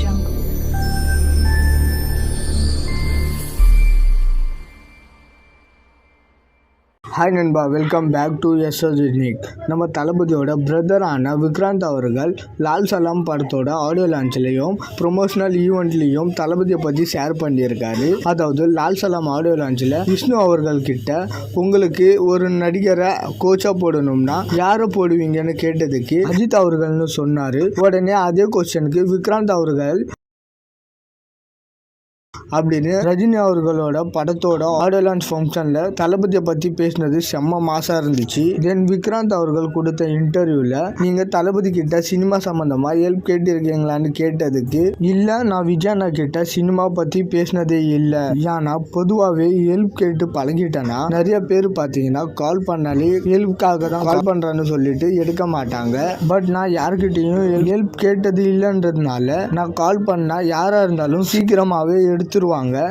jungle. Hi நண்பா, welcome back to SS unique. நம்ம தளபதியோட பிரதரான விக்ராந்த் அவர்கள் லால் சலாம் படத்தோட ஆடியோ லான்ச்லேயும் ப்ரொமோஷனல் ஈவெண்ட்லேயும் தளபதியை பற்றி ஷேர் பண்ணியிருக்காரு. அதாவது லால் சலாம் ஆடியோ லான்ச்சில் விஷ்ணு அவர்கள் கிட்ட உங்களுக்கு ஒரு நடிகரை கோச்சா போடணும்னா யாரை போடுவீங்கன்னு கேட்டதுக்கு அஜித் அவர்கள்னு சொன்னார். உடனே அதே கொஸ்டினுக்கு விக்ராந்த் அவர்கள் அப்படின்னு ரஜினி அவர்களோட படத்தோட ஆடியோ லான்ச் ஃபங்க்ஷனில் தளபதியை பற்றி பேசினது செம்ம மாசாக இருந்துச்சு. தென் விக்ராந்த் அவர்கள் கொடுத்த இன்டர்வியூவில் நீங்கள் தளபதி கிட்ட சினிமா சம்மந்தமாக ஹெல்ப் கேட்டிருக்கீங்களான்னு கேட்டதுக்கு இல்லை, நான் விஜயண்ணா கிட்ட சினிமா பற்றி பேசினதே இல்லை. ஏன்னா பொதுவாகவே ஹெல்ப் கேட்டு பழகிட்டேன்னா நிறைய பேர் பார்த்தீங்கன்னா கால் பண்ணாலே ஹெல்ப்காக தான் கால் பண்ணுறான்னு சொல்லிட்டு எடுக்க மாட்டாங்க. பட் நான் யார்கிட்டையும் ஹெல்ப் கேட்டது இல்லைன்றதுனால நான் கால் பண்ணால் யாராக இருந்தாலும் சீக்கிரமாகவே எடுத்துருவாங்க.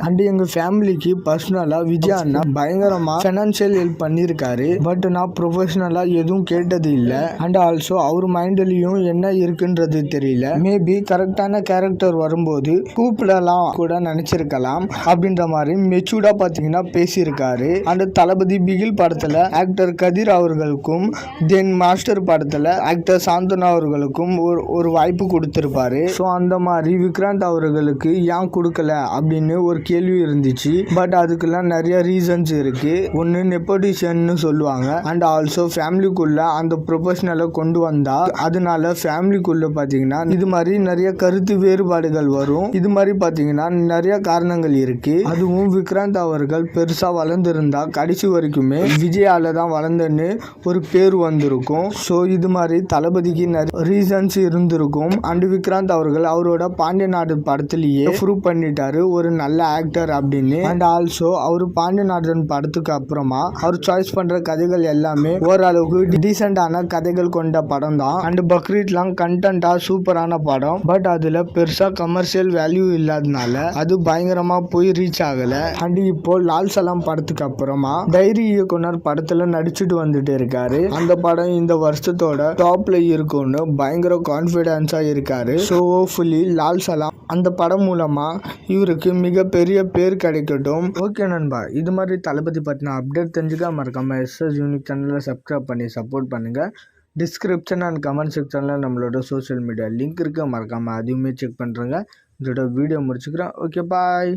அண்ட் எங்க ஃபேமிலிக்கு பர்சனலா விஜய் அண்ணா பயங்கரமா ஃபைனான்சியல் ஹெல்ப் பண்ணிருக்காரு. பட் நான் ப்ரொஃபஷனலா எதுவும் கேட்டது இல்ல. அண்ட் ஆல்சோ அவர் மைண்ட்லயும் என்ன இருக்குன்றது தெரியல. மேபி கரெக்டான கேரக்டர் வரும்போது கூப்பிடலாம் கூட நினைச்சிருக்கலாம் அப்படின்ற மாதிரி மெச்சூர்டா பாத்தீங்கன்னா பேசியிருக்காரு. அண்ட் தளபதி பிகில் படத்துல ஆக்டர் கதிர் அவர்களுக்கும் தென் மாஸ்டர் படத்துல ஆக்டர் சாந்தனா அவர்களுக்கும் ஒரு வாய்ப்பு கொடுத்திருப்பாரு. ஸோ அந்த மாதிரி விக்ராந்த் அவர்களுக்கு ஏன் கொடுக்கல அப்படின்னு ஒரு கேள்வி இருந்துச்சு. பட் அதுக்கெல்லாம் நிறைய ரீசன்ஸ் இருக்கு. ஒன்று நெப்போட்டிஷன்னு சொல்லுவாங்க. அண்ட் ஆல்சோ ஃபேமிலிக்குள்ள அந்த ப்ரொஃபஷனலை கொண்டு வந்தா அதனால ஃபேமிலிக்குள்ள பார்த்தீங்கன்னா இது மாதிரி நிறைய கருத்து வேறுபாடுகள் வரும். இது மாதிரி பார்த்தீங்கன்னா நிறைய காரணங்கள் இருக்கு. அதுவும் விக்ராந்த் அவர்கள் பெருசா வளர்ந்துருந்தா கடைசி வரைக்குமே விஜயால தான் வளர்ந்தன்னு ஒரு பேர் வந்திருக்கும். ஸோ இது மாதிரி தளபதிக்கு நிறைய ரீசன்ஸ் இருந்திருக்கும். அண்ட் விக்ராந்த் அவர்கள் அவரோட பாண்டிய நாடு படத்திலேயே ப்ரூவ் பண்ணிட்டாரு ஒரு நல்ல ஆக்டர் அப்படின்னு. அண்ட் ஆல்சோ அவர் பாண்டியநாதன் படத்துக்கு அப்புறமா அவர் சாய்ஸ் பண்ற கதைகள் எல்லாமே ஓரளவுக்கு டீசென்டான கதைகள் கொண்ட படம் தான். அண்ட் பக்ரீத்லாம் கண்டென்ட்டா சூப்பரான படம். பட் அதுல பெருசா கமர்ஷியல் வேல்யூ இல்லாதனால அது பயங்கரமா போய் ரீச் ஆகல. அண்ட் இப்போ லால் சலாம் படத்துக்கு அப்புறமா டைரி இயக்குனர் படத்துல நடிச்சுட்டு வந்துட்டு இருக்காரு. அந்த படம் இந்த வருஷத்தோட டாப்ல இருக்கும்னு பயங்கர கான்பிடன்ஸா இருக்காரு. ஸோ ஹோப்ஃபுல்லி லால் சலாம் அந்த படம் மூலமா இவருக்கு மிகப்பெரிய பேர் கிடைக்கட்டும். ஓகே நண்பா, இது மாதிரி தளபதி பற்றின அப்டேட் தெரிஞ்சுக்க மறக்காம எஸ்எஸ் யூனிக் சேனலை சப்ஸ்கிரைப் பண்ணி சப்போர்ட் பண்ணுங்க. டிஸ்கிரிப்ஷன் அண்ட் கமெண்ட் செக்ஷனில் நம்மளோட சோஷியல் மீடியா லிங்க் இருக்கு, மறக்காம அதையுமே செக் பண்ணுறேங்க. இதோட வீடியோ முடிச்சுக்கிறேன். ஓகே, பாய்.